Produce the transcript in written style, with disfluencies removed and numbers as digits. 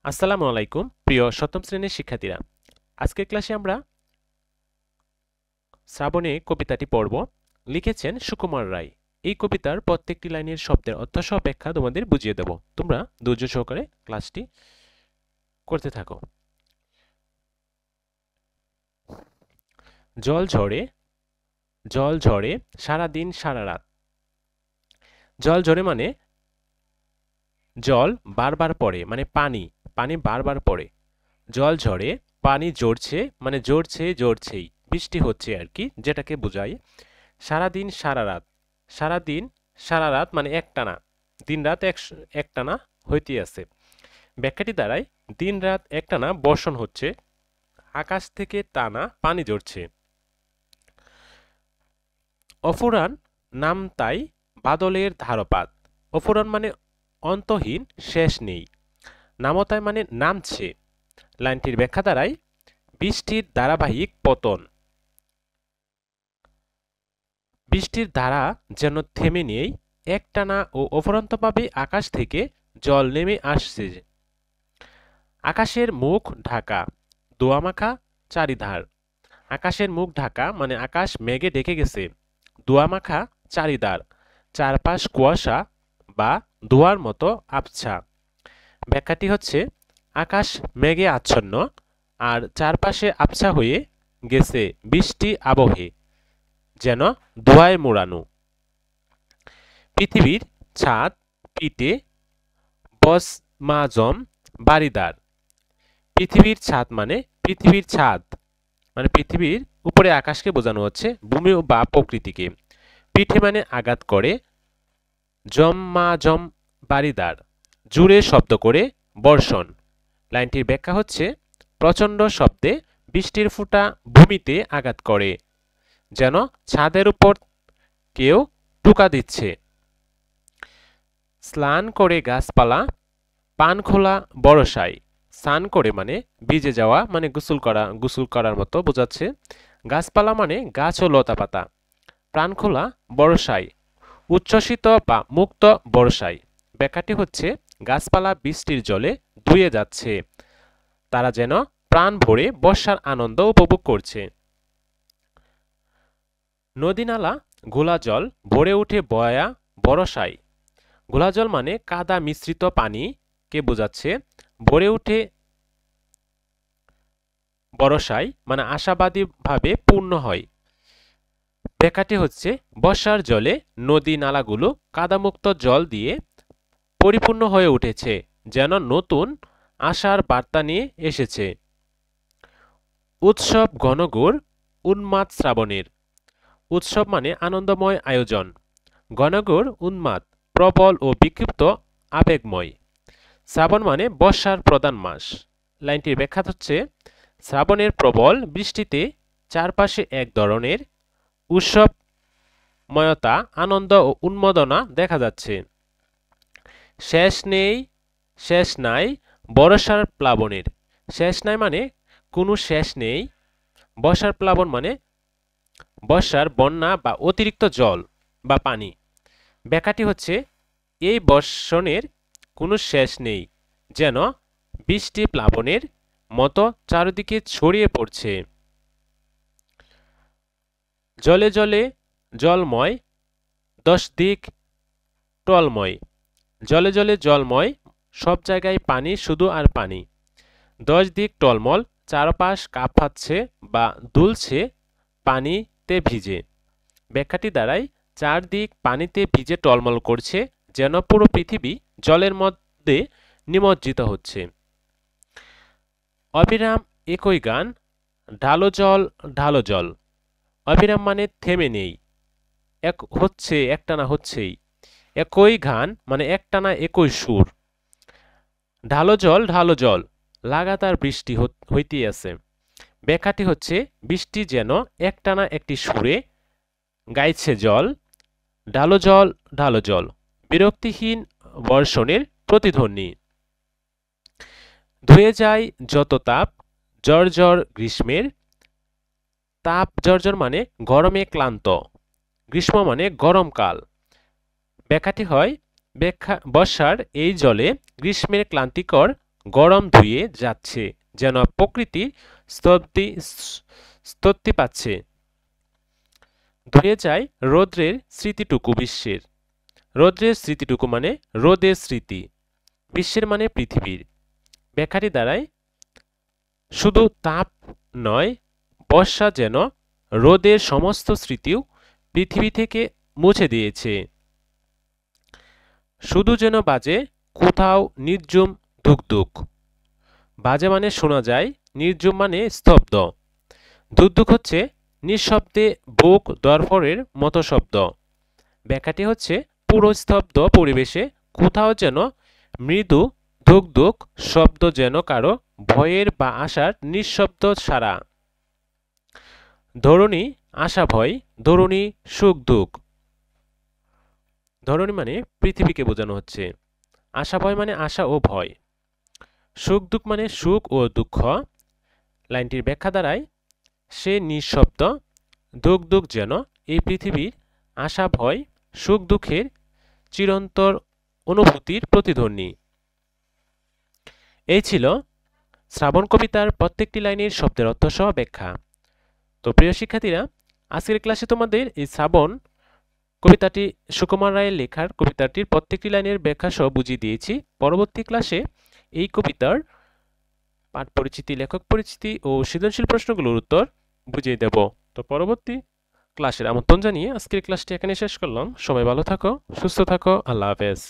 আসসালামু আলাইকুম প্রিয় সপ্তম শ্রেণীর শিক্ষার্থীরা। আজকের ক্লাসে আমরা শ্রাবণে কবিতাটি পড়ব। লিখেছেন সুকুমার রায়। এই কবিতার প্রত্যেকটি লাইনের শব্দের অর্থ সহ ব্যাখ্যা তোমাদের বুঝিয়ে দেব। তোমরা ধৈর্য সহকারে ক্লাসটি করতে থাকো। জল ঝরে, জল ঝরে সারা দিন সারা রাত। জল ঝরে মানে জল বারবার পড়ে, মানে পানি, পানি বারবার পড়ে। জল ঝরে, পানি ঝরছে মানে ঝরছে ঝরছেই, বৃষ্টি হচ্ছে আর কি, যেটাকে বোঝায়। সারাদিন সারা রাত, সারাদিন সারা রাত মানে একটানা, দিন রাত একটানা হইতে আছে। ব্যাখ্যাটি দ্বারায় দিন রাত একটানা বর্ষণ হচ্ছে, আকাশ থেকে টানা পানি ঝরছে। অফুরান নাম তাই বাদলের ধারপাত। অফুরান মানে অন্তহীন, শেষ নেই। নামতায় মানে নামছে। লাইনটির ব্যাখ্যা দ্বারায় বৃষ্টির ধারাবাহিক পতন। বৃষ্টির ধারা যেন থেমে নেই, একটানা ও অফুরন্তভাবে আকাশ থেকে জল নেমে আসছে। আকাশের মুখ ঢাকা, দোয়ামাখা চারিধার। আকাশের মুখ ঢাকা মানে আকাশ মেঘে ঢেকে গেছে। দোয়ামাখা চারিধার, চারপাশ কুয়াশা বা দোয়ার মতো আবছা। ব্যাখ্যাটি হচ্ছে আকাশ মেঘে আচ্ছন্ন আর চারপাশে আবছা হয়ে গেছে বৃষ্টি আবহে, যেন ধোঁয়ায় মোড়ানো। পৃথিবীর ছাদ পিটে বজমাজম বাড়িদার। পৃথিবীর ছাদ মানে পৃথিবীর ছাদ মানে পৃথিবীর উপরে আকাশকে বোঝানো হচ্ছে, ভূমি বা প্রকৃতিকে। পিঠে মানে আঘাত করে, জম্মাজম বাড়িদার, জুড়ে শব্দ করে বর্ষণ। লাইনটির ব্যাখ্যা হচ্ছে প্রচণ্ড শব্দে বৃষ্টির ফোঁটা ভূমিতে আঘাত করে, যেন ছাদের উপর কেউ টোকা দিচ্ছে। স্নান করে গাছপালা পান খোলা বরসায়। স্নান করে মানে ভিজে যাওয়া, মানে গোসল করার মতো বোঝাচ্ছে। গাছপালা মানে গাছ ও লতা পাতা। প্রাণ খোলা বরসায়, উচ্ছ্বসিত বা মুক্ত বরসায়। ব্যাখ্যাটি হচ্ছে গাছপালা বৃষ্টির জলে ধুয়ে যাচ্ছে, তারা যেন প্রাণ ভরে বর্ষার আনন্দ উপভোগ করছে। নদী নালা ঘোলা জল ভরে উঠে বয়া বরসায়। ঘোলা জল মানে কাদা মিশ্রিত পানিকে বোঝাচ্ছে। ভরে উঠে বরসায় মানে আশাবাদীভাবে পূর্ণ হয়। ব্যাখ্যাটি হচ্ছে বর্ষার জলে নদী নালাগুলো কাদামুক্ত জল দিয়ে পরিপূর্ণ হয়ে উঠেছে, যেন নতুন আশার বার্তা নিয়ে এসেছে। উৎসব ঘনঘোর উন্মাদ শ্রাবণের। উৎসব মানে আনন্দময় আয়োজন, ঘনঘোর উন্মাদ প্রবল ও বিক্ষিপ্ত আবেগময়। শ্রাবণ মানে বর্ষার প্রধান মাস। লাইনটির ব্যাখ্যা হচ্ছে শ্রাবণের প্রবল বৃষ্টিতে চারপাশে এক ধরনের উৎসবময়তা, আনন্দ ও উন্মাদনা দেখা যাচ্ছে। শেষ নেই, শেষ নাই বর্ষার প্লাবনের। শেষ নাই মানে কোনো শেষ নেই। বর্ষার প্লাবন মানে বর্ষার বন্যা বা অতিরিক্ত জল বা পানি। ব্যাখ্যাটি হচ্ছে এই বর্ষণের কোনো শেষ নেই, যেন বৃষ্টি প্লাবনের মতো চারিদিকে ছড়িয়ে পড়ছে। জলে জলে জলময়, দশ দিক টলময়। জলে জলে জলময়, সব জায়গায় পানি, শুধু আর পানি। 10 দিক টলমল, চারপাশ কাঁপাচ্ছে বা দুলছে পানিতে ভিজে। ব্যাখ্যাটি দ্বারাই চারদিক পানিতে ভিজে টলমল করছে, যেন পুরো পৃথিবী জলের মধ্যে নিমজ্জিত হচ্ছে। অবিরাম একই গান, ঢালো জল ঢালো জল। অবিরাম মানে থেমে নেই, এক হচ্ছে, একটানা হচ্ছেই। একই গান মানে একটানা একই সুর। ঢালো জল ঢালো জল, লাগাতার বৃষ্টি হইতেই আছে। ব্যাখ্যাটি হচ্ছে বৃষ্টি যেন একটানা একটি সুরে গাইছে জল। ঢালো জল ঢালো জল, বিরক্তিহীন বর্ষণের প্রতিধ্বনি। ধুয়ে যায় যত তাপ, জর্জর গ্রীষ্মের। তাপ জর্জর মানে গরমে ক্লান্ত, গ্রীষ্ম মানে গরমকাল। ব্যাখ্যাটি হয় বর্ষার এই জলে গ্রীষ্মের ক্লান্তিকর গরম ধুয়ে যাচ্ছে, যেন প্রকৃতি স্তব্ধি স্তব্ধি পাচ্ছে। ধুয়ে যায় রৌদ্রের স্মৃতিটুকু বিশ্বের। রৌদ্রের স্মৃতিটুকু মানে রোদের স্মৃতি, বিশ্বের মানে পৃথিবীর। ব্যাখ্যাটি দাঁড়ায়, শুধু তাপ নয়, বর্ষা যেন রোদের সমস্ত স্মৃতিও পৃথিবী থেকে মুছে দিয়েছে। শুধু যেন বাজে কোথাও নির্ঝুম ধুকধুক। বাজে মানে শোনা যায়, নির্ঝুম মানে স্তব্ধ। ধুকধুক হচ্ছে নিঃশব্দে বুক দরফরের মতো শব্দ। ব্যাখ্যাটি হচ্ছে, পুরো স্তব্ধ পরিবেশে কোথাও যেন মৃদু ধুকধুক শব্দ, যেন কারো ভয়ের বা আশার নিঃশব্দ সাড়া। ধরণী আশা ভয়, ধরণী সুখ দুঃখ। ধরণী মানে পৃথিবীকে বোঝানো হচ্ছে। আশা ভয় মানে আশা ও ভয়। সুখ দুঃখ মানে সুখ ও দুঃখ। লাইনটির ব্যাখ্যা দ্বারায়, সে নিঃশব্দ, দুঃখ দুঃখ যেন এই পৃথিবীর আশা ভয় সুখ দুঃখের চিরন্তর অনুভূতির প্রতিধ্বনি। এই ছিল শ্রাবণ কবিতার প্রত্যেকটি লাইনের শব্দের অর্থ সহ ব্যাখ্যা। তো প্রিয় শিক্ষার্থীরা, আজকের ক্লাসে তোমাদের এই শ্রাবণ কবিতাটি, সুকুমার রায়ের লেখার কবিতাটির প্রত্যেকটি লাইনের ব্যাখ্যা সহ বুঝিয়ে দিয়েছি। পরবর্তী ক্লাসে এই কবিতার পাঠ পরিচিতি, লেখক পরিচিতি ও সৃজনশীল প্রশ্নগুলোর উত্তর বুঝিয়ে দেব। তো পরবর্তী ক্লাসের আমন্ত্রণ জানিয়ে আজকের ক্লাসটি এখানে শেষ করলাম। সবাই ভালো থাকো, সুস্থ থাকো, আল্লাহ হাফেজ।